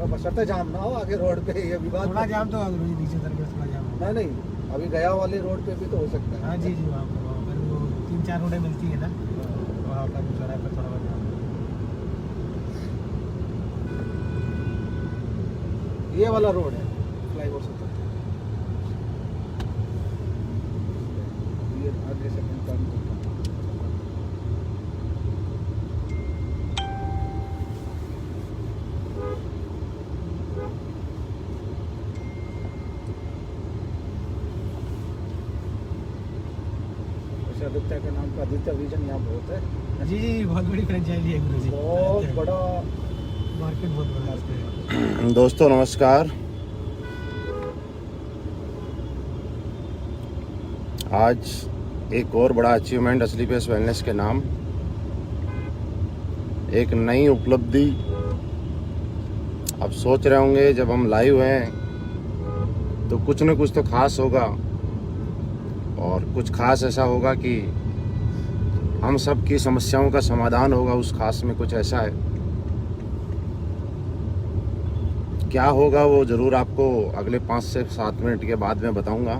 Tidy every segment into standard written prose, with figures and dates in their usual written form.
बशर्ते जाम ना हो आगे रोड पे, ये विवाद थोड़ा जाम तो नीचे उतर के थोड़ा जाम होगा। नहीं, अभी गया वाले रोड पे भी तो हो सकता है। हाँ जी जी, वहाँ पर वो 3-4 रोडें मिलती है ना, वहाँ पर चौराहे पर थोड़ा बहुत जाम। ये वाला रोड है फ्लाईओवर से तो। ये आगे सेकंड टर्न आदित्य के नाम का आदित्य विजन यहाँ बहुत है। जी जी, बहुत बड़ी फ्रेंचाइजी है गुरु जी, बहुत बड़ा मार्केट, बहुत बड़ा है इसका। दोस्तों नमस्कार। आज एक और बड़ा अचीवमेंट असली पेस वेलनेस के नाम, एक नई उपलब्धि। आप सोच रहे होंगे जब हम लाइव हैं तो कुछ न कुछ तो खास होगा, और कुछ खास ऐसा होगा कि हम सब की समस्याओं का समाधान होगा। उस खास में कुछ ऐसा है, क्या होगा वो ज़रूर आपको अगले 5 से 7 मिनट के बाद में बताऊंगा।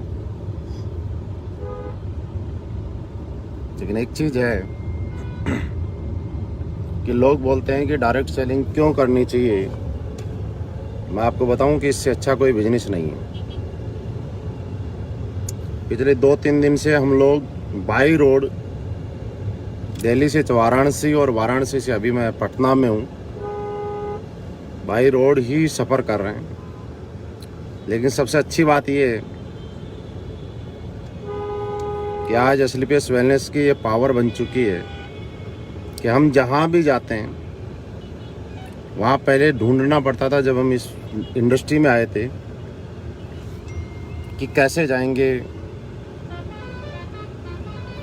लेकिन एक चीज़ है कि लोग बोलते हैं कि डायरेक्ट सेलिंग क्यों करनी चाहिए। मैं आपको बताऊं कि इससे अच्छा कोई बिजनेस नहीं है। पिछले 2-3 दिन से हम लोग बाई रोड दिल्ली से वाराणसी और वाराणसी से अभी मैं पटना में हूँ, बाई रोड ही सफ़र कर रहे हैं। लेकिन सबसे अच्छी बात ये है कि आज असली पेस वेलनेस की ये पावर बन चुकी है कि हम जहाँ भी जाते हैं वहाँ पहले ढूंढना पड़ता था, जब हम इस इंडस्ट्री में आए थे, कि कैसे जाएंगे,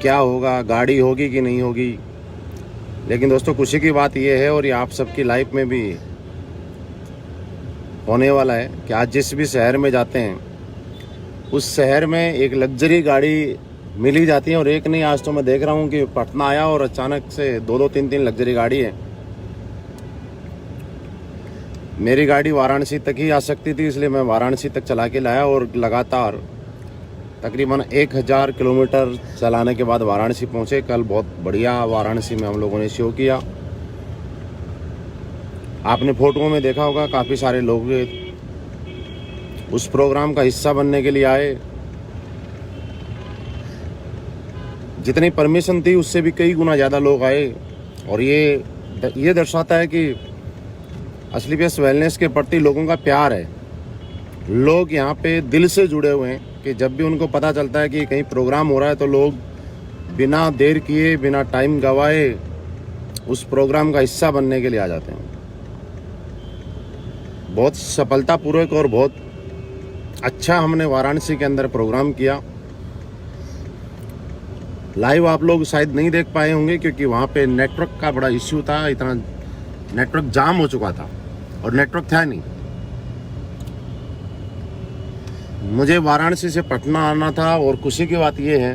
क्या होगा, गाड़ी होगी कि नहीं होगी। लेकिन दोस्तों खुशी की बात यह है, और ये आप सबकी लाइफ में भी होने वाला है, कि आज जिस भी शहर में जाते हैं उस शहर में एक लग्जरी गाड़ी मिल ही जाती है। और एक नहीं, आज तो मैं देख रहा हूँ कि पटना आया और अचानक से 2-2, 3-3 लग्जरी गाड़ी है। मेरी गाड़ी वाराणसी तक ही आ सकती थी, इसलिए मैं वाराणसी तक चला के लाया, और लगातार तकरीबन 1000 किलोमीटर चलाने के बाद वाराणसी पहुँचे। कल बहुत बढ़िया वाराणसी में हम लोगों ने शो किया। आपने फोटोओं में देखा होगा, काफ़ी सारे लोग उस प्रोग्राम का हिस्सा बनने के लिए आए। जितनी परमिशन थी उससे भी कई गुना ज़्यादा लोग आए, और ये दर्शाता है कि असली पेस वेलनेस के प्रति लोगों का प्यार है। लोग यहाँ पे दिल से जुड़े हुए हैं, कि जब भी उनको पता चलता है कि कहीं प्रोग्राम हो रहा है तो लोग बिना देर किए, बिना टाइम गवाए उस प्रोग्राम का हिस्सा बनने के लिए आ जाते हैं। बहुत सफलतापूर्वक और बहुत अच्छा हमने वाराणसी के अंदर प्रोग्राम किया। लाइव आप लोग शायद नहीं देख पाए होंगे, क्योंकि वहाँ पे नेटवर्क का बड़ा इश्यू था, इतना नेटवर्क जाम हो चुका था और नेटवर्क था नहीं। मुझे वाराणसी से पटना आना था, और खुशी की बात यह है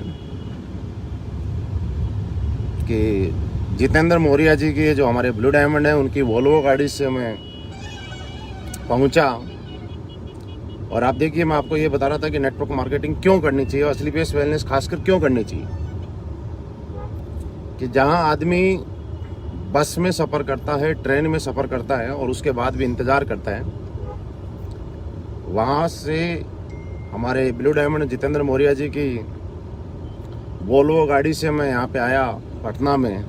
कि जितेंद्र मौर्य जी की जो हमारे ब्लू डायमंड है, उनकी वोल्वो गाड़ी से मैं पहुंचा। और आप देखिए, मैं आपको ये बता रहा था कि नेटवर्क मार्केटिंग क्यों करनी चाहिए, असली पेस वेलनेस खासकर क्यों करनी चाहिए। कि जहां आदमी बस में सफ़र करता है, ट्रेन में सफ़र करता है, और उसके बाद भी इंतज़ार करता है, वहाँ से हमारे ब्लू डायमंड जितेंद्र मौर्य जी की वोल्वो गाड़ी से मैं यहाँ पे आया पटना में।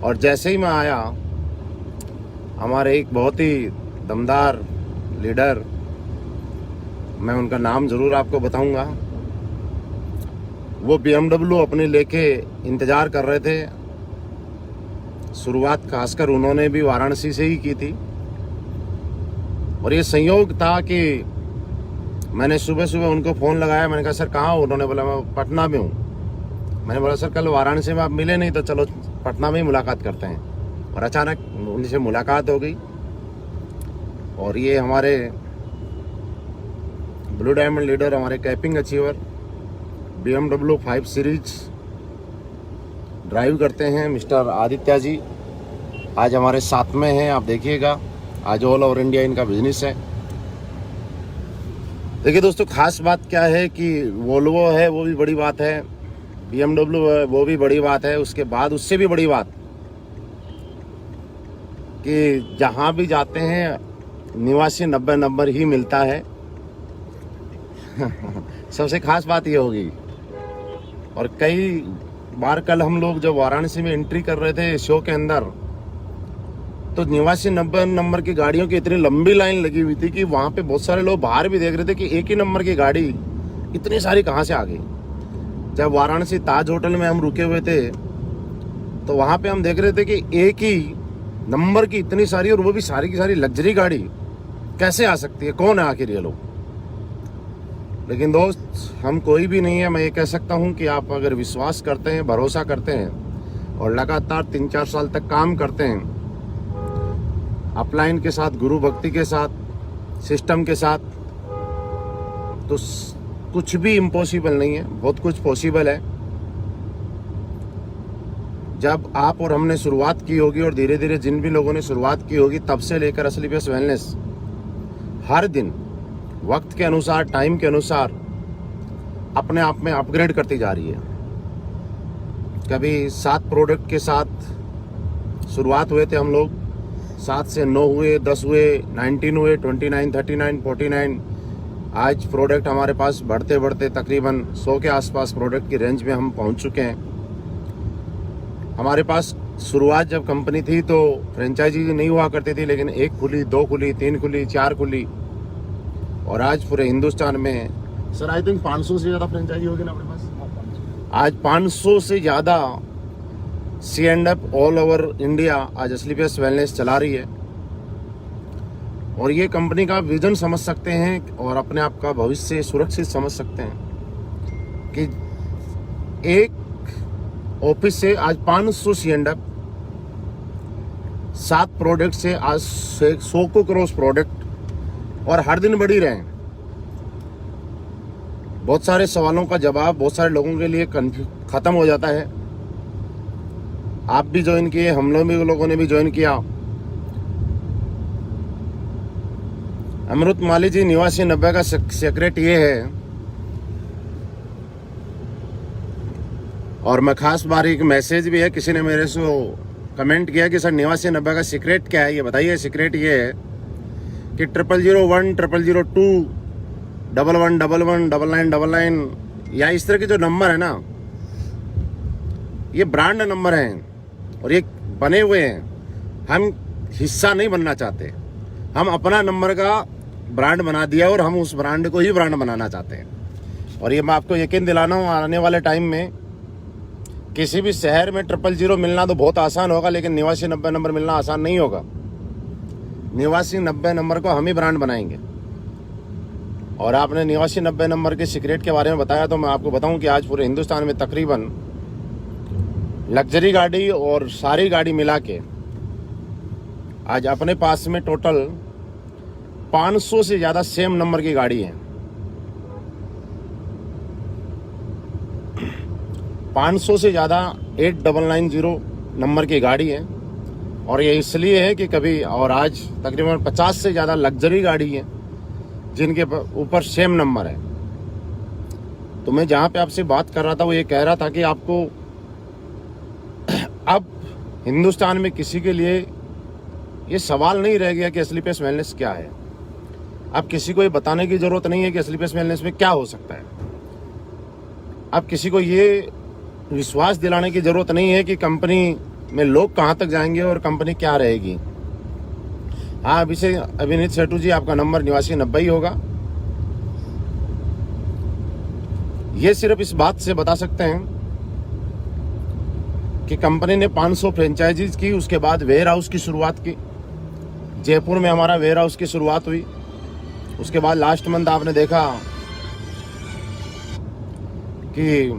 और जैसे ही मैं आया, हमारे एक बहुत ही दमदार लीडर, मैं उनका नाम ज़रूर आपको बताऊंगा, वो BMW अपने लेके इंतज़ार कर रहे थे। शुरुआत खासकर उन्होंने भी वाराणसी से ही की थी, और ये संयोग था कि मैंने सुबह सुबह उनको फ़ोन लगाया। मैंने कहा सर कहाँ हो? उन्होंने बोला मैं पटना में हूँ। मैंने बोला सर कल वाराणसी में आप मिले नहीं, तो चलो पटना में ही मुलाकात करते हैं। और अचानक उनसे मुलाकात हो गई, और ये हमारे ब्लू डायमंड लीडर, हमारे capping achiever BMW 5 series drive करते हैं मिस्टर आदित्य जी, आज हमारे साथ में हैं। आप देखिएगा, आज ऑल ओवर इंडिया इनका बिजनेस है। देखिए दोस्तों, खास बात क्या है कि वोल्वो है वो भी बड़ी बात है, BMW है वो भी बड़ी बात है, उसके बाद उससे भी बड़ी बात कि जहाँ भी जाते हैं निवासी 90 नंबर ही मिलता है। सबसे खास बात ये होगी। और कई बार कल हम लोग जब वाराणसी में एंट्री कर रहे थे शो के अंदर, तो निवासी 90 नंबर की गाड़ियों की इतनी लंबी लाइन लगी हुई थी कि वहाँ पे बहुत सारे लोग बाहर भी देख रहे थे कि एक ही नंबर की गाड़ी इतनी सारी कहाँ से आ गई। जब वाराणसी ताज होटल में हम रुके हुए थे तो वहाँ पे हम देख रहे थे कि एक ही नंबर की इतनी सारी, और वो भी सारी की सारी लग्जरी गाड़ी कैसे आ सकती है, कौन है आखिर ये लोग। लेकिन दोस्त, हम कोई भी नहीं है। मैं ये कह सकता हूँ कि आप अगर विश्वास करते हैं, भरोसा करते हैं और लगातार 3-4 साल तक काम करते हैं अपलाइन के साथ, गुरु भक्ति के साथ, सिस्टम के साथ, तो कुछ भी इम्पॉसिबल नहीं है, बहुत कुछ पॉसिबल है। जब आप और हमने शुरुआत की होगी और धीरे धीरे जिन भी लोगों ने शुरुआत की होगी, तब से लेकर असली बेस वेलनेस हर दिन वक्त के अनुसार, टाइम के अनुसार अपने आप में अपग्रेड करती जा रही है। कभी 7 प्रोडक्ट के साथ शुरुआत हुए थे हम लोग, 7 से 9 हुए, 10 हुए, 19 हुए, 29, 39, 49। आज प्रोडक्ट हमारे पास बढ़ते बढ़ते तकरीबन 100 के आसपास प्रोडक्ट की रेंज में हम पहुंच चुके हैं। हमारे पास शुरुआत जब कंपनी थी तो फ्रेंचाइजी नहीं हुआ करती थी, लेकिन 1 खुली, 2 खुली, 3 खुली, 4 खुली, और आज पूरे हिंदुस्तान में सर आई थिंक 500 से ज़्यादा फ्रेंचाइजी होगी ना अपने पास। आज 500 से ज़्यादा C&F ऑल ओवर इंडिया आज असली बेस वेलनेस चला रही है। और ये कंपनी का विजन समझ सकते हैं और अपने आप का भविष्य सुरक्षित समझ सकते हैं कि एक ऑफिस से आज 500 C&F, 7 प्रोडक्ट से आज 100 को क्रॉस प्रोडक्ट, और हर दिन बढ़ी रहे। बहुत सारे सवालों का जवाब बहुत सारे लोगों के लिए खत्म हो जाता है। आप भी ज्वाइन किए, हम लोगों ने भी ज्वाइन किया। अमृत माली जी, निवासी 90 का सीक्रेट ये है, और मैं खास बार एक मैसेज भी है, किसी ने मेरे से कमेंट किया कि सर निवासी 90 का सीक्रेट क्या है, ये बताइए। सीक्रेट ये है कि 0001, 0002, 1111, 9999 या इस तरह के जो नंबर है ना, ये ब्रांड नंबर हैं और ये बने हुए हैं। हम हिस्सा नहीं बनना चाहते, हम अपना नंबर का ब्रांड बना दिया और हम उस ब्रांड को ही ब्रांड बनाना चाहते हैं। और ये मैं आपको यकीन दिलाना हूँ, आने वाले टाइम में किसी भी शहर में 000 मिलना तो बहुत आसान होगा, लेकिन निवासी 90 नंबर मिलना आसान नहीं होगा। निवासी 90 नंबर को हम ही ब्रांड बनाएंगे। और आपने निवासी 90 नंबर के सीक्रेट के बारे में बताया, तो मैं आपको बताऊं कि आज पूरे हिंदुस्तान में तकरीबन लग्जरी गाड़ी और सारी गाड़ी मिला के आज अपने पास में टोटल 500 से ज़्यादा सेम नंबर की गाड़ी है। 500 से ज़्यादा 8990 नंबर की गाड़ी है। और ये इसलिए है कि कभी, और आज तकरीबन 50 से ज़्यादा लग्जरी गाड़ी है जिनके ऊपर सेम नंबर है। तो मैं जहाँ पे आपसे बात कर रहा था वो ये कह रहा था कि आपको अब हिंदुस्तान में किसी के लिए ये सवाल नहीं रह गया कि असली बेस वेलनेस क्या है। अब किसी को ये बताने की ज़रूरत नहीं है कि असली बेस वेलनेस में क्या हो सकता है। अब किसी को ये विश्वास दिलाने की ज़रूरत नहीं है कि कंपनी में लोग कहाँ तक जाएंगे और कंपनी क्या रहेगी। हाँ, अभिनीत सेठू जी, आपका नंबर निवासी 90 ही होगा। ये सिर्फ इस बात से बता सकते हैं कि कंपनी ने 500 फ्रेंचाइजीज की, उसके बाद वेयर हाउस की शुरुआत की। जयपुर में हमारा वेयर हाउस की शुरुआत हुई। उसके बाद लास्ट मंथ आपने देखा कि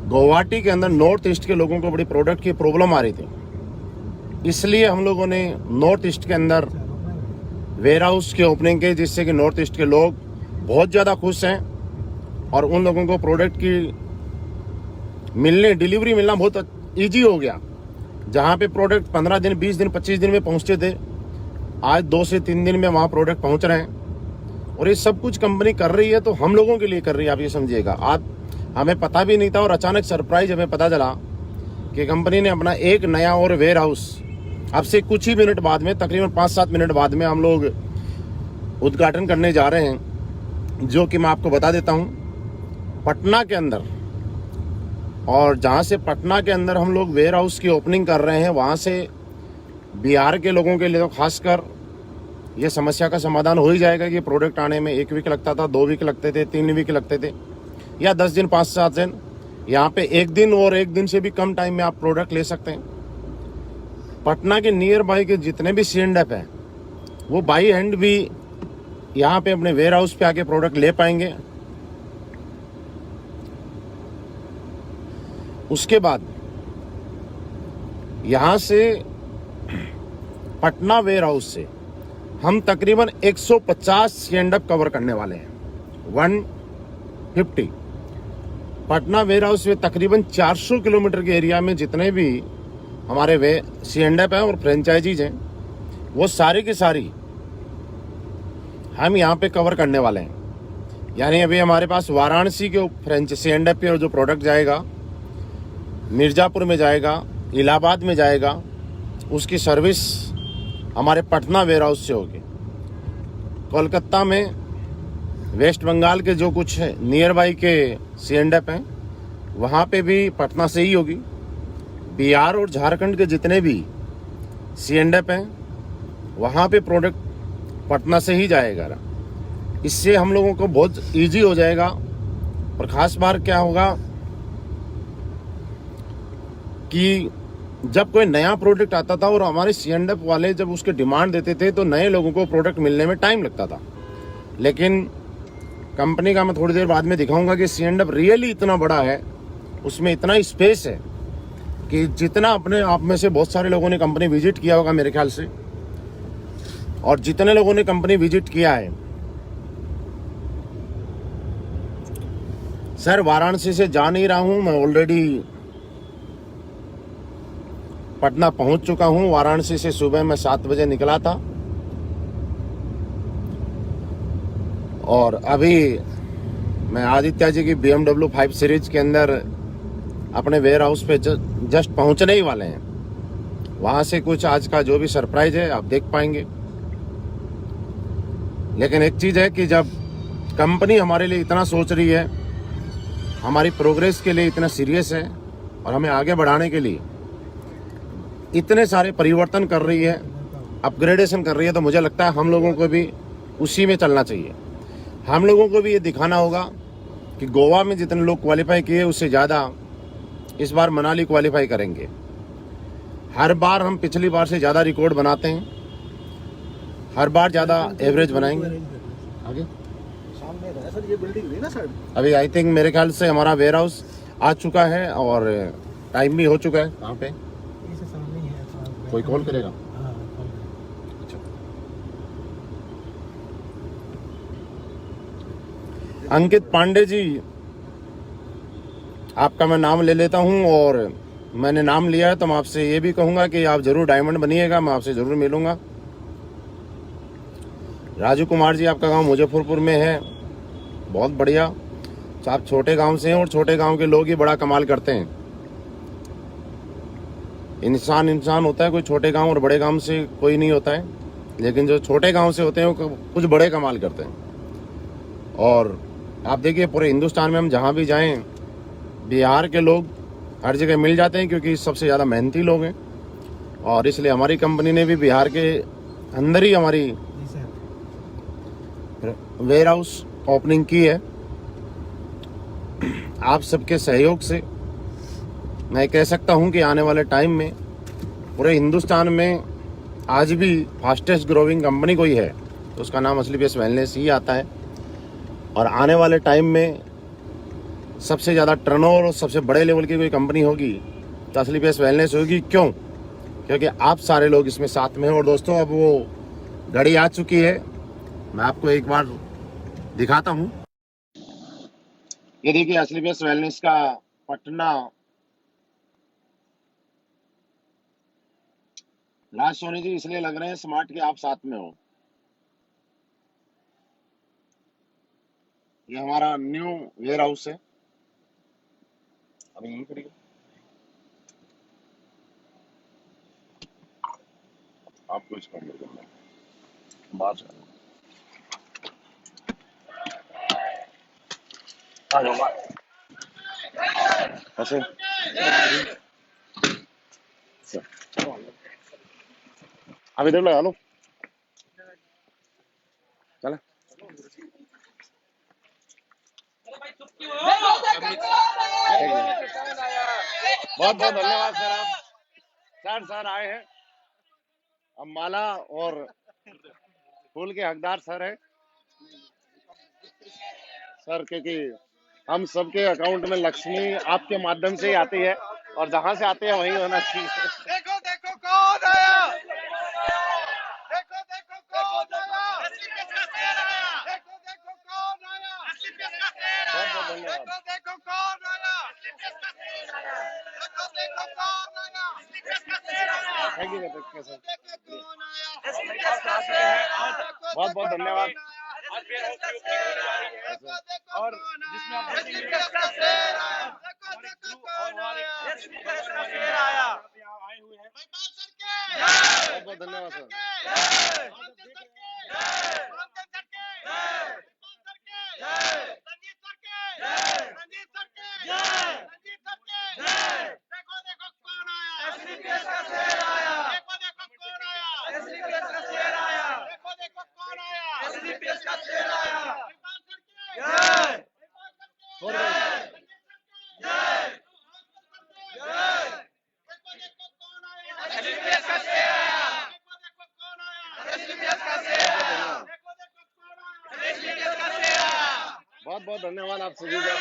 गुवाहाटी के अंदर नॉर्थ ईस्ट के लोगों को बड़ी प्रोडक्ट की प्रॉब्लम आ रही थी, इसलिए हम लोगों ने नॉर्थ ईस्ट के अंदर वेयर हाउस की ओपनिंग की, जिससे कि नॉर्थ ईस्ट के लोग बहुत ज़्यादा खुश हैं और उन लोगों को प्रोडक्ट की डिलीवरी मिलना बहुत ईजी हो गया। जहाँ पे प्रोडक्ट 15 दिन, 20 दिन, 25 दिन में पहुँचते थे, आज 2 से 3 दिन में वहाँ प्रोडक्ट पहुँच रहे हैं। और ये सब कुछ कंपनी कर रही है तो हम लोगों के लिए कर रही है, आप ये समझिएगा। आप हमें पता भी नहीं था और अचानक सरप्राइज हमें पता चला कि कंपनी ने अपना एक नया और वेयर हाउस अब से कुछ ही मिनट बाद में, तकरीबन 5-7 मिनट बाद में हम लोग उद्घाटन करने जा रहे हैं, जो कि मैं आपको बता देता हूँ पटना के अंदर। और जहाँ से पटना के अंदर हम लोग वेयर हाउस की ओपनिंग कर रहे हैं, वहाँ से बिहार के लोगों के लिए तो खासकर ये समस्या का समाधान हो ही जाएगा कि प्रोडक्ट आने में 1 वीक लगता था, 2 वीक लगते थे, 3 वीक लगते थे, या 10 दिन, 5-7 दिन। यहाँ पे 1 दिन और 1 दिन से भी कम टाइम में आप प्रोडक्ट ले सकते हैं। पटना के नियर बाई के जितने भी C&F हैं वो बाई हैंड भी यहाँ पे अपने वेयर हाउस पे आके प्रोडक्ट ले पाएंगे। उसके बाद यहाँ से पटना वेयर हाउस से हम तकरीबन 150 C&F कवर करने वाले हैं। 150 पटना वेयर हाउस में तकरीबन 400 किलोमीटर के एरिया में जितने भी हमारे वे C&F हैं और फ्रेंचाइजीज हैं, वो सारी की सारी हम यहाँ पे कवर करने वाले हैं। यानी अभी हमारे पास वाराणसी के C&F पे जो प्रोडक्ट जाएगा, मिर्ज़ापुर में जाएगा, इलाहाबाद में जाएगा, उसकी सर्विस हमारे पटना वेयर हाउस से होगी। कोलकाता में, वेस्ट बंगाल के जो कुछ नियर बाई के C&F हैं वहाँ पे भी पटना से ही होगी। बिहार और झारखंड के जितने भी C&F हैं वहाँ पे प्रोडक्ट पटना से ही जाएगा। इससे हम लोगों को बहुत इजी हो जाएगा। और ख़ास बात क्या होगा कि जब कोई नया प्रोडक्ट आता था और हमारे C&F वाले जब उसके डिमांड देते थे तो नए लोगों को प्रोडक्ट मिलने में टाइम लगता था। लेकिन कंपनी का मैं थोड़ी देर बाद में दिखाऊंगा कि C&F रियली इतना बड़ा है, उसमें इतना स्पेस है कि जितना अपने आप में से बहुत सारे लोगों ने कंपनी विजिट किया होगा मेरे ख्याल से, और जितने लोगों ने कंपनी विजिट किया है, सर वाराणसी से जा नहीं रहा हूं, मैं ऑलरेडी पटना पहुंच चुका हूं। वाराणसी से सुबह मैं 7 बजे निकला था और अभी मैं आदित्य जी की BMW 5 सीरीज के अंदर अपने वेयर हाउस पे जस्ट पहुंचने ही वाले हैं। वहां से कुछ आज का जो भी सरप्राइज है आप देख पाएंगे। लेकिन एक चीज़ है कि जब कंपनी हमारे लिए इतना सोच रही है, हमारी प्रोग्रेस के लिए इतना सीरियस है और हमें आगे बढ़ाने के लिए इतने सारे परिवर्तन कर रही है, अपग्रेडेशन कर रही है, तो मुझे लगता है हम लोगों को भी उसी में चलना चाहिए। हम लोगों को भी ये दिखाना होगा कि गोवा में जितने लोग क्वालिफाई किए उससे ज़्यादा इस बार मनाली क्वालिफाई करेंगे। हर बार हम पिछली बार से ज़्यादा रिकॉर्ड बनाते हैं, हर बार ज़्यादा एवरेज बनाएंगे। आगे सामने है सर, ये बिल्डिंग नहीं ना सर। अभी आई थिंक मेरे ख्याल से हमारा वेयर हाउस आ चुका है और टाइम भी हो चुका है। कहाँ पे इससे सामने ही है। कोई कॉल करेगा? हाँ, कॉल करेगा। अच्छा, अंकित पांडे जी, आपका मैं नाम ले लेता हूं और मैंने नाम लिया है तो मैं आपसे ये भी कहूंगा कि आप जरूर डायमंड बनिएगा, मैं आपसे जरूर मिलूंगा। राजू कुमार जी, आपका गांव मुजफ्फरपुर में है, बहुत बढ़िया। तो आप छोटे गांव से हैं और छोटे गांव के लोग ही बड़ा कमाल करते हैं। इंसान होता है, कोई छोटे गांव और बड़े गांव से कोई नहीं होता है, लेकिन जो छोटे गांव से होते हैं वो कुछ बड़े कमाल करते हैं। और आप देखिए पूरे हिंदुस्तान में हम जहाँ भी जाएं, बिहार के लोग हर जगह मिल जाते हैं क्योंकि सबसे ज़्यादा मेहनती लोग हैं। और इसलिए हमारी कंपनी ने भी बिहार के अंदर ही हमारी जी सर। वेयर हाउस ओपनिंग की है। आप सबके सहयोग से मैं कह सकता हूं कि आने वाले टाइम में पूरे हिंदुस्तान में आज भी फास्टेस्ट ग्रोइंग कंपनी कोई है तो उसका नाम असली बेस वेलनेस ही आता है। और आने वाले टाइम में सबसे ज़्यादा टर्नओवर और सबसे बड़े लेवल की कोई कंपनी होगी तो असली बेस वेलनेस होगी। क्यों? क्योंकि आप सारे लोग इसमें साथ में हैं। और दोस्तों, अब वो घड़ी आ चुकी है, मैं आपको एक बार दिखाता हूँ। ये देखिए असली बेस वेलनेस का पटना राज सोनी जी इसलिए लग रहे हैं स्मार्ट कि आप साथ में हो। ये हमारा न्यू वेयर हाउस है, अभी यहीं पर ही है। आपको इसका अंदर करना है, बाहर से आ जाओ बाहर। ऐसे अब इधर लगा लो, चले। बहुत बहुत धन्यवाद सर, आप सर आए हैं। अब माला और फूल के हकदार सर है सर, क्योंकि हम सबके अकाउंट में लक्ष्मी आपके माध्यम से ही आती है और जहां से आती है वहीं होना चाहिए। देखो देखो कौन आया, देखो देखो कौन आया, देखो देखो कौन आया, बहुत बहुत धन्यवाद। देखो देखो कौन आया, देखो देखो कौन आया, थैंक यू सर, देखो कौन आया, बहुत बहुत धन्यवाद। और जिसमें आप देखेंगे का शेर आया, देखो देखो कौन आया, आया आए हुए हैं। बहुत बहुत धन्यवाद सर। बहुत बहुत धन्यवाद आप सभी का।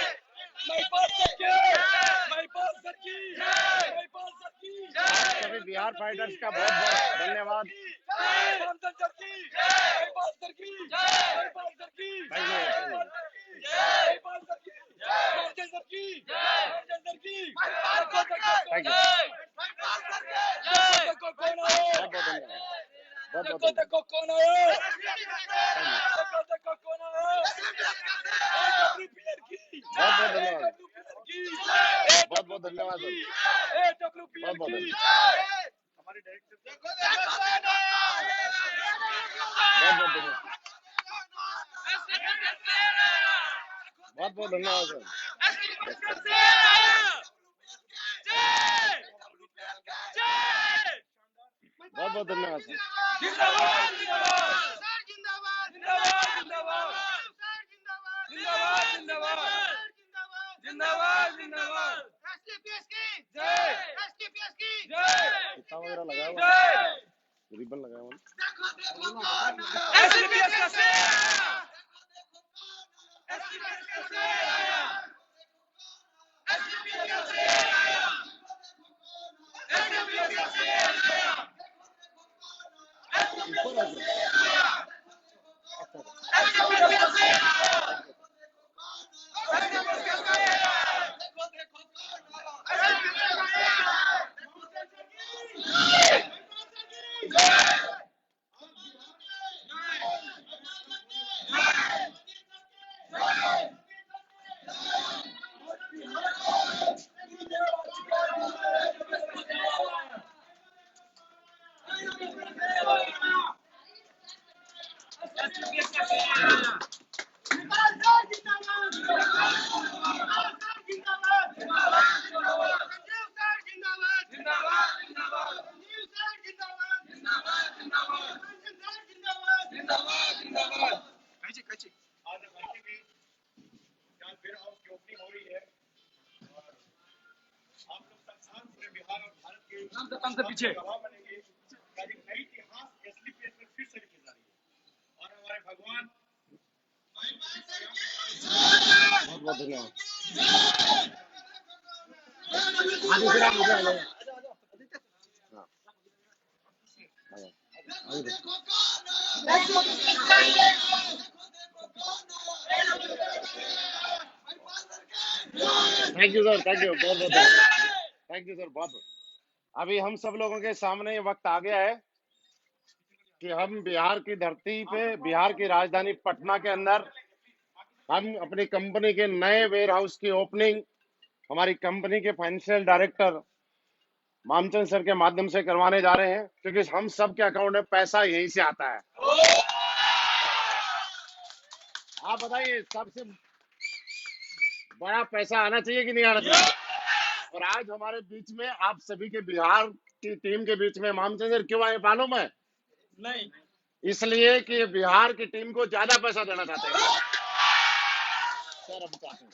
सभी बिहार फाइटर्स का बहुत बहुत धन्यवाद। देखो कौन आया, देखो देखो कौन आया, बहुत बहुत धन्यवाद सर, बहुत बहुत धन्यवाद। हमारे डायरेक्टर बहुत बहुत धन्यवाद, बहुत बहुत धन्यवाद सर, बहुत बहुत धन्यवाद सर। कितना वगैरह लगाया हुआ है, रिबन लगाया हुआ है। पीछे और हमारे भगवान बहुत बहुत धन्यवाद। आगे फिर आप मुझे आ जाओ। हाँ, आ जाओ। आगे thank you sir, thank you, बहुत बहुत थैंक यू सर, बहुत। अभी हम सब लोगों के सामने ये वक्त आ गया है कि हम बिहार की धरती पे, बिहार की राजधानी पटना के अंदर हम अपनी कंपनी के नए वेयर हाउस की ओपनिंग हमारी कंपनी के फाइनेंशियल डायरेक्टर मामचंद सर के माध्यम से करवाने जा रहे हैं, क्योंकि हम सब के अकाउंट में पैसा यहीं से आता है। आप बताइए, सबसे बड़ा पैसा आना चाहिए कि नहीं आना चाहिए? और आज हमारे बीच में, आप सभी के बिहार की टीम के बीच में मामचंद सर क्यों आए मालूम है? नहीं, इसलिए कि बिहार की टीम को ज्यादा पैसा देना चाहते हैं। सर अब चाहते हैं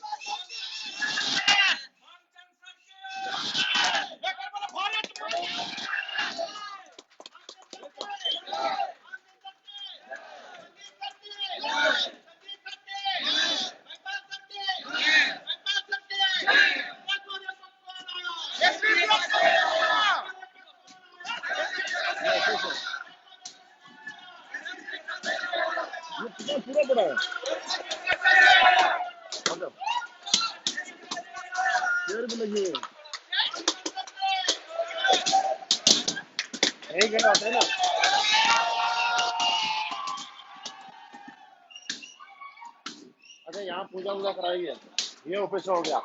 ये पूरा बड़ा है। मतलब शेर भी लगी है, एक है आता है ना। अच्छा, यहाँ पूजा वूजा कराई है, ये ऑफिस हो गया।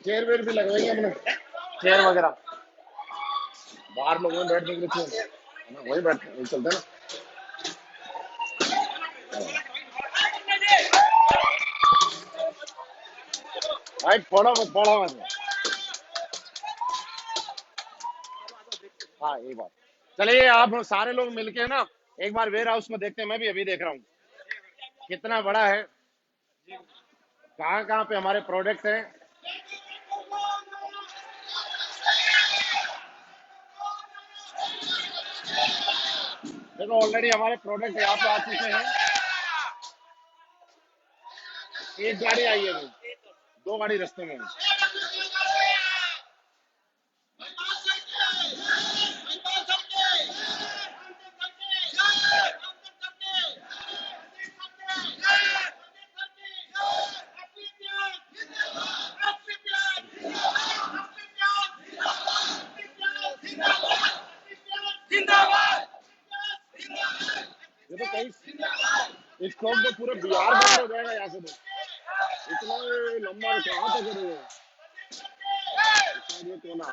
चेयर वेयर भी लगवाएंगे हमने, चेयर वगैरह बाहर लोगों में बैठने के लिए चेयर है ना, वही बैठ वही चलते हैं ना। भाई फोड़ा मत। हाँ, ये बात। चलिए, आप सारे लोग मिलके ना एक बार वेयर हाउस में देखते हैं। मैं भी अभी देख रहा हूँ कितना बड़ा है, कहाँ कहाँ पे हमारे प्रोडक्ट हैं। देखो, ऑलरेडी हमारे प्रोडक्ट यहाँ पे आ चुके हैं। एक गाड़ी आई है, अभी 2 गाड़ी रास्ते में है। ये तो कहीं इस स्टॉक तो पूरे बिहार बंद हो जाएगा यहाँ से। तो इतना लंबा कहाँ तक करेगा ये कोना।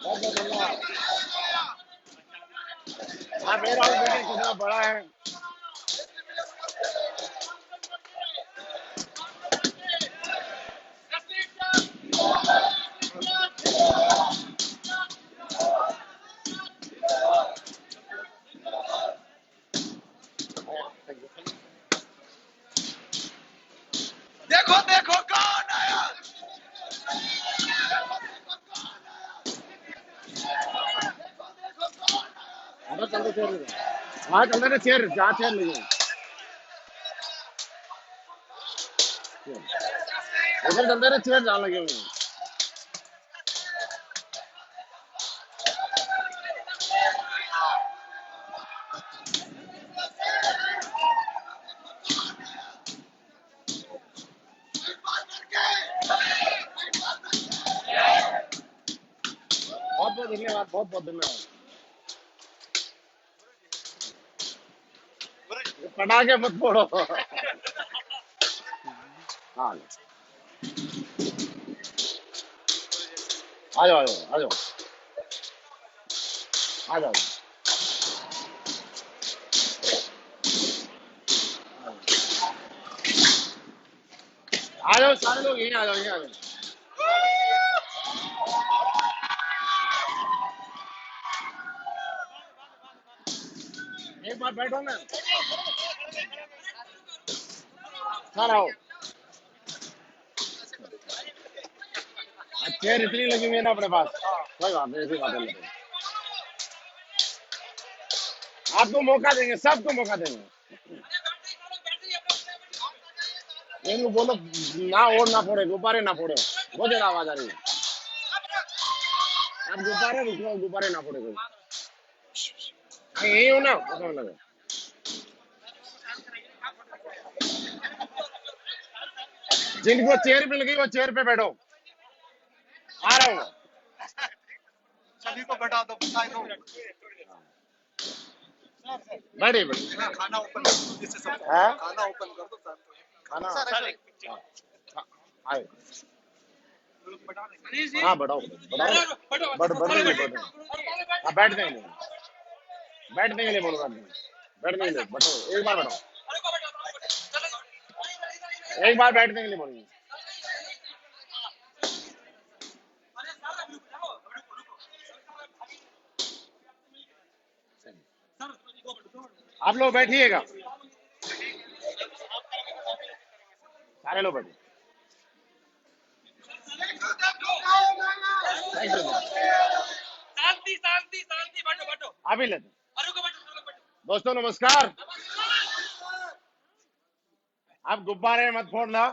बहुत बहुत धन्यवाद। आप मेरा देखिए कितना बड़ा है। देखो देखो कौन आया। अंदर चलते चेयर, हाँ चलते ना चेयर, जहाँ चेयर लगी उधर चलते ना चेयर जहाँ लगे हुए हैं। बहुत बहुत धन्यवाद, बहुत बहुत धन्यवाद। पटाखे मत फोड़ो। हाँ, आ जाओ आ जाओ आ जाओ आ जाओ। आ जाओ सारे लोग यहीं आ जाओ, यहीं आ जाओ। एक बार बैठो ना, सर आओ। चेयर इतनी लगी हुई है ना अपने पास, कोई बात नहीं, ऐसी बात नहीं। आपको मौका देंगे, सबको मौका देंगे। इनको बोलो ना ओढ़ ना फोड़े, गुब्बारे ना फोड़े, बहुत ज्यादा आवाज आ रही है। आप गुब्बारे रुको, गुब्बारे ना फोड़े कोई। यही हो ना, पता लगे। जिनको चेयर मिल गई वो चेयर पे बैठो, आ रहा हूँ। सभी को बैठा दो, बिठा दो। बैठिए बैठिए। खाना ओपन कर दो, जिससे सब हाँ? खाना ओपन कर दो सर। खाना सर आए। हाँ बढ़ाओ बढ़ाओ, बढ़ने नहीं बढ़ने। हाँ बैठने के लिए, बैठने के लिए बोलो, बैठने के लिए बैठो, एक बार बैठो, एक बार बैठने के लिए बोलिए। आप लोग बैठिएगा, सारे लोग बैठिए। Thank you. शांति शांति शांति, बैठो बैठो। अभी लेते। दोस्तों नमस्कार। आप गुब्बारे मत फोड़ना,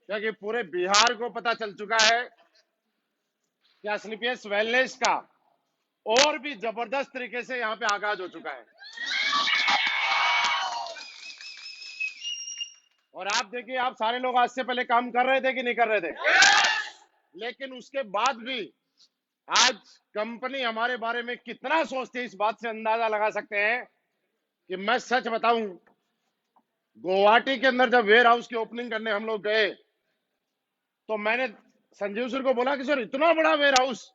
क्योंकि पूरे बिहार को पता चल चुका है कि एसलीपीएस वेलनेस का और भी जबरदस्त तरीके से यहाँ पे आगाज हो चुका है। और आप देखिए, आप सारे लोग आज से पहले काम कर रहे थे कि नहीं कर रहे थे, लेकिन उसके बाद भी आज कंपनी हमारे बारे में कितना सोचती है, इस बात से अंदाजा लगा सकते हैं कि मैं सच बताऊं, गुवाहाटी के अंदर जब वेयर हाउस की ओपनिंग करने हम लोग गए तो मैंने संजीव सर को बोला कि सर इतना बड़ा वेयर हाउस,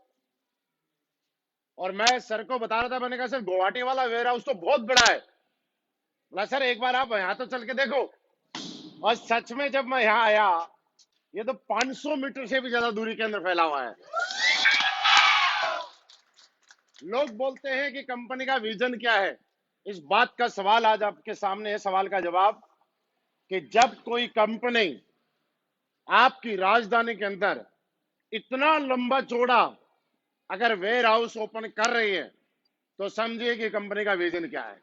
और मैं सर को बता रहा था, मैंने कहा सर गुवाहाटी वाला वेयर हाउस तो बहुत बड़ा है। बोला सर एक बार आप यहाँ तो चल के देखो। और सच में जब मैं यहाँ आया, ये तो 500 मीटर से भी ज्यादा दूरी के अंदर फैला हुआ है। लोग बोलते हैं कि कंपनी का विजन क्या है, इस बात का सवाल आज आपके सामने है, सवाल का जवाब कि जब कोई कंपनी आपकी राजधानी के अंदर इतना लंबा चौड़ा अगर वेयर हाउस ओपन कर रही है तो समझिए कि कंपनी का विजन क्या है।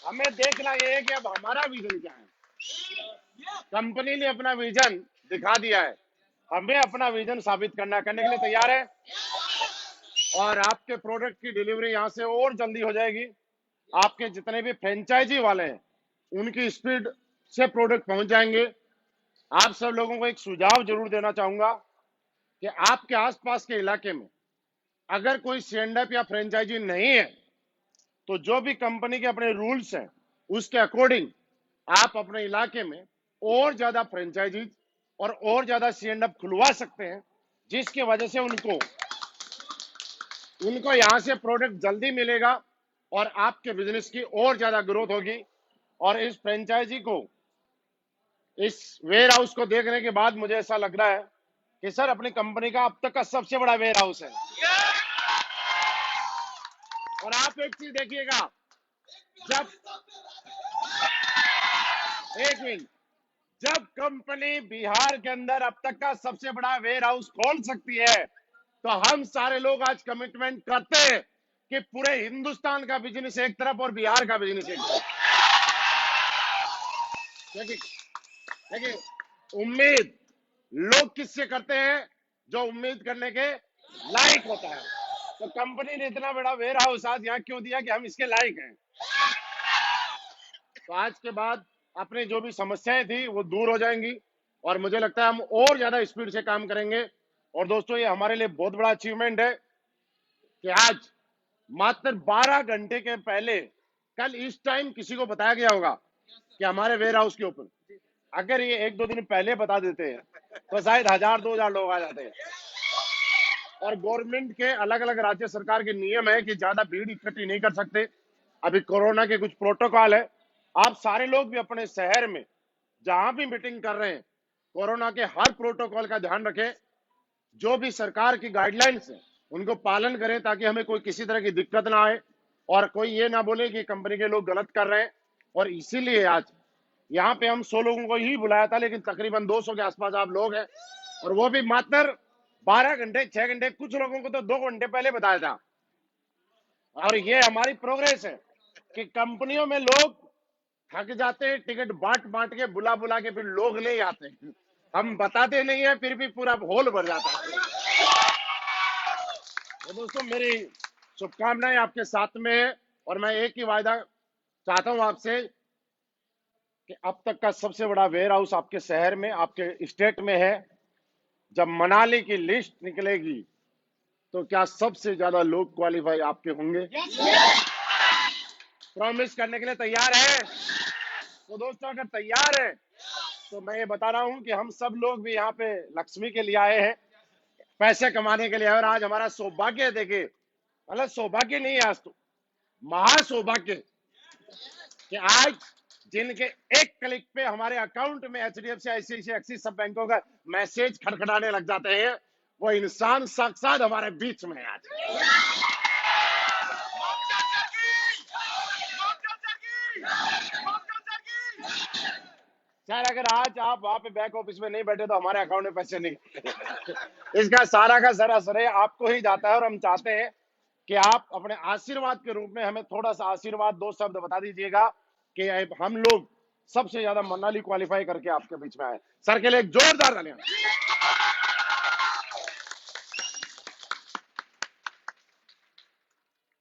हमें देखना यह है कि अब हमारा विजन क्या है। कंपनी ने अपना विजन दिखा दिया है, हमें अपना विजन साबित करने के लिए तैयार है। और आपके प्रोडक्ट की डिलीवरी यहां से और जल्दी हो जाएगी। आपके जितने भी फ्रेंचाइजी वाले हैं उनकी स्पीड से प्रोडक्ट पहुंच जाएंगे। आप सब लोगों को एक सुझाव जरूर देना चाहूंगा कि आपके आसपास के इलाके में अगर कोई स्टैंड-अप या फ्रेंचाइजी नहीं है तो जो भी कंपनी के अपने रूल्स हैं उसके अकॉर्डिंग आप अपने इलाके में और ज्यादा फ्रेंचाइजी और ज्यादा स्टैंड-अप खुलवा सकते हैं, जिसकी वजह से उनको यहां से प्रोडक्ट जल्दी मिलेगा और आपके बिजनेस की और ज्यादा ग्रोथ होगी। और इस फ्रेंचाइजी को, इस वेयर हाउस को देखने के बाद मुझे ऐसा लग रहा है कि सर अपनी कंपनी का अब तक का सबसे बड़ा वेयर हाउस है। और आप एक चीज देखिएगा, जब एक मिनट, जब कंपनी बिहार के अंदर अब तक का सबसे बड़ा वेयर हाउस खोल सकती है तो हम सारे लोग आज कमिटमेंट करते हैं कि पूरे हिंदुस्तान का बिजनेस एक तरफ और बिहार का बिजनेस एक तरफ। देखिए, उम्मीद लोग किससे करते हैं? जो उम्मीद करने के लायक होता है। तो कंपनी ने इतना बड़ा वेयर हाउस आज यहाँ क्यों दिया कि हम इसके लायक हैं। तो आज के बाद अपनी जो भी समस्याएं थी वो दूर हो जाएंगी और मुझे लगता है हम और ज्यादा स्पीड से काम करेंगे। और दोस्तों, ये हमारे लिए बहुत बड़ा अचीवमेंट है कि आज मात्र 12 घंटे के पहले, कल इस टाइम किसी को बताया गया होगा कि हमारे वेयर हाउस के ऊपर, अगर ये 1-2 दिन पहले बता देते हैं तो शायद 1000-2000 लोग आ जाते हैं। और गवर्नमेंट के अलग अलग राज्य सरकार के नियम है कि ज्यादा भीड़ इकट्ठी नहीं कर सकते। अभी कोरोना के कुछ प्रोटोकॉल है। आप सारे लोग भी अपने शहर में जहां भी मीटिंग कर रहे हैं कोरोना के हर प्रोटोकॉल का ध्यान रखें। जो भी सरकार की गाइडलाइंस है उनको पालन करें ताकि हमें कोई किसी तरह की दिक्कत ना आए और कोई ये ना बोले कि कंपनी के लोग गलत कर रहे हैं। और इसीलिए आज यहाँ पे हम 100 लोगों को ही बुलाया था, लेकिन तकरीबन 200 के आसपास आप लोग हैं, और वो भी मात्र 12 घंटे 6 घंटे, कुछ लोगों को तो 2 घंटे पहले बताया था। और ये हमारी प्रोग्रेस है कि कंपनियों में लोग थक जाते हैं, टिकट बांट बांट के बुला बुला के, फिर लोग नहीं आते, हम बताते नहीं है, फिर भी पूरा हॉल भर जाता है। तो दोस्तों, मेरी शुभकामनाएं आपके साथ में है और मैं एक ही वायदा चाहता हूं आपसे कि अब तक का सबसे बड़ा वेयर हाउस आपके शहर में, आपके स्टेट में है। जब मनाली की लिस्ट निकलेगी तो क्या सबसे ज्यादा लोग क्वालिफाई आपके होंगे? प्रॉमिस करने के लिए तैयार है? तो दोस्तों अगर तैयार है तो मैं ये बता रहा हूं कि हम सब लोग भी यहाँ पे लक्ष्मी के लिए आए हैं, पैसे कमाने के लिए। और आज हमारा सौभाग्य है, देखिए, मतलब सौभाग्य नहीं है, आज तो महासौभाग्य कि आज जिनके एक क्लिक पे हमारे अकाउंट में HDFC, ICICI, एक्सिस सब बैंकों का मैसेज खड़खड़ाने लग जाते हैं, वो इंसान साक्षात हमारे बीच में है आज। सर अगर आज आप वहां पे बैक ऑफिस में नहीं बैठे तो हमारे अकाउंट में पैसे नहीं इसका सारा का सारा श्रेय आपको ही जाता है। और हम चाहते हैं कि आप अपने आशीर्वाद के रूप में हमें थोड़ा सा आशीर्वाद, 2 शब्द बता दीजिएगा कि हम लोग सबसे ज्यादा मनाली क्वालिफाई करके आपके बीच में आए। सर के लिए एक जोरदार तालियां।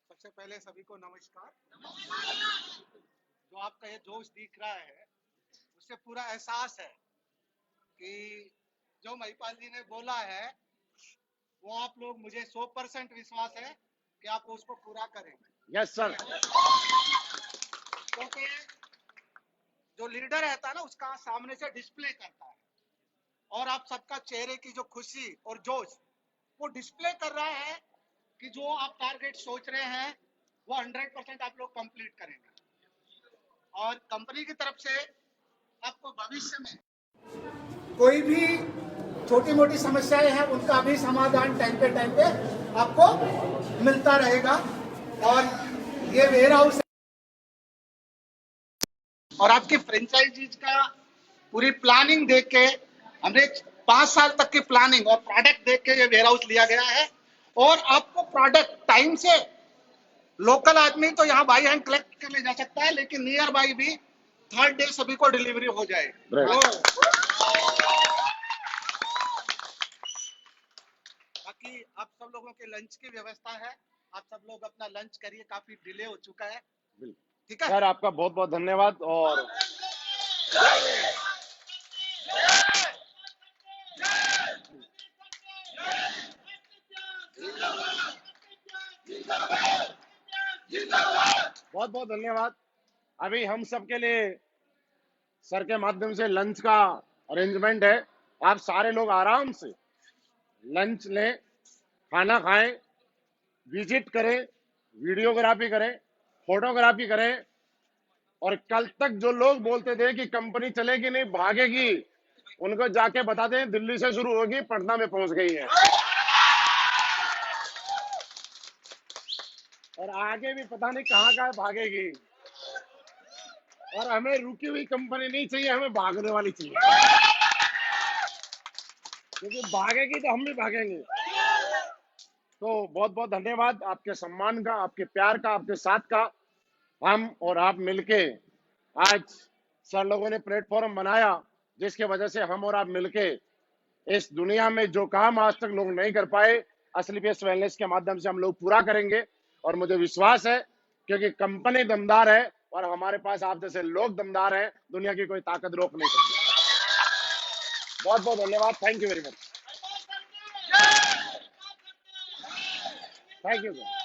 सबसे पहले सभी को नमस्कार। जो आपका ये जोश दिख रहा है उससे पूरा एहसास है कि जो महिपाल जी ने बोला है वो आप लोग, मुझे 100% विश्वास है कि आप उसको पूरा करेंगे। Yes sir. क्योंकि जो लीडर रहता है ना उसका सामने से डिस्प्ले करता है, और आप सबका चेहरे की जो खुशी और जोश वो डिस्प्ले कर रहा है कि जो आप टारगेट सोच रहे हैं वो 100% आप लोग कंप्लीट करेंगे। और कंपनी की तरफ से आपको भविष्य में कोई भी छोटी मोटी समस्याएं हैं उनका भी समाधान टाइम पे आपको मिलता रहेगा। और ये वेयर हाउस और आपकी फ्रेंचाइजीज का पूरी प्लानिंग देख के, हमने 5 साल तक की प्लानिंग और प्रोडक्ट देख के ये वेयर हाउस लिया गया है। और आपको प्रोडक्ट टाइम से, लोकल आदमी तो यहाँ बाई हैंड कलेक्ट कर ले जा सकता है, लेकिन नियर बाई भी 3rd डे सभी को डिलीवरी हो जाएगी। बाकी आप सब लोगों के लंच की व्यवस्था है, आप सब लोग अपना लंच करिए, काफी डिले हो चुका है। ठीक है सर, आपका बहुत बहुत धन्यवाद। और बहुत बहुत धन्यवाद। अभी हम सबके लिए सर के माध्यम से लंच का अरेंजमेंट है। आप सारे लोग आराम से लंच लें, खाना खाएं, विजिट करें, वीडियोग्राफी करें, फोटोग्राफी करें। और कल तक जो लोग बोलते थे कि कंपनी चलेगी नहीं, भागेगी, उनको जाके बता दें दिल्ली से शुरू होगी, पटना में पहुंच गई है। और आगे भी पता नहीं कहां कहां भागेगी। और हमें रुकी हुई कंपनी नहीं चाहिए, हमें भागने वाली चाहिए, क्योंकि भागेगी तो हम भी भागेंगे। तो बहुत बहुत धन्यवाद आपके सम्मान का, आपके प्यार का, आपके साथ का। हम और आप मिलके आज सर लोगों ने प्लेटफॉर्म बनाया, जिसके वजह से हम और आप मिलके इस दुनिया में जो काम आज तक लोग नहीं कर पाए, असलीपियस वेलनेस के माध्यम से हम लोग पूरा करेंगे। और मुझे विश्वास है, क्योंकि कंपनी दमदार है और हमारे पास आप जैसे लोग दमदार हैं, दुनिया की कोई ताकत रोक नहीं सकती। बहुत बहुत धन्यवाद। Thank you very much. Thank you sir.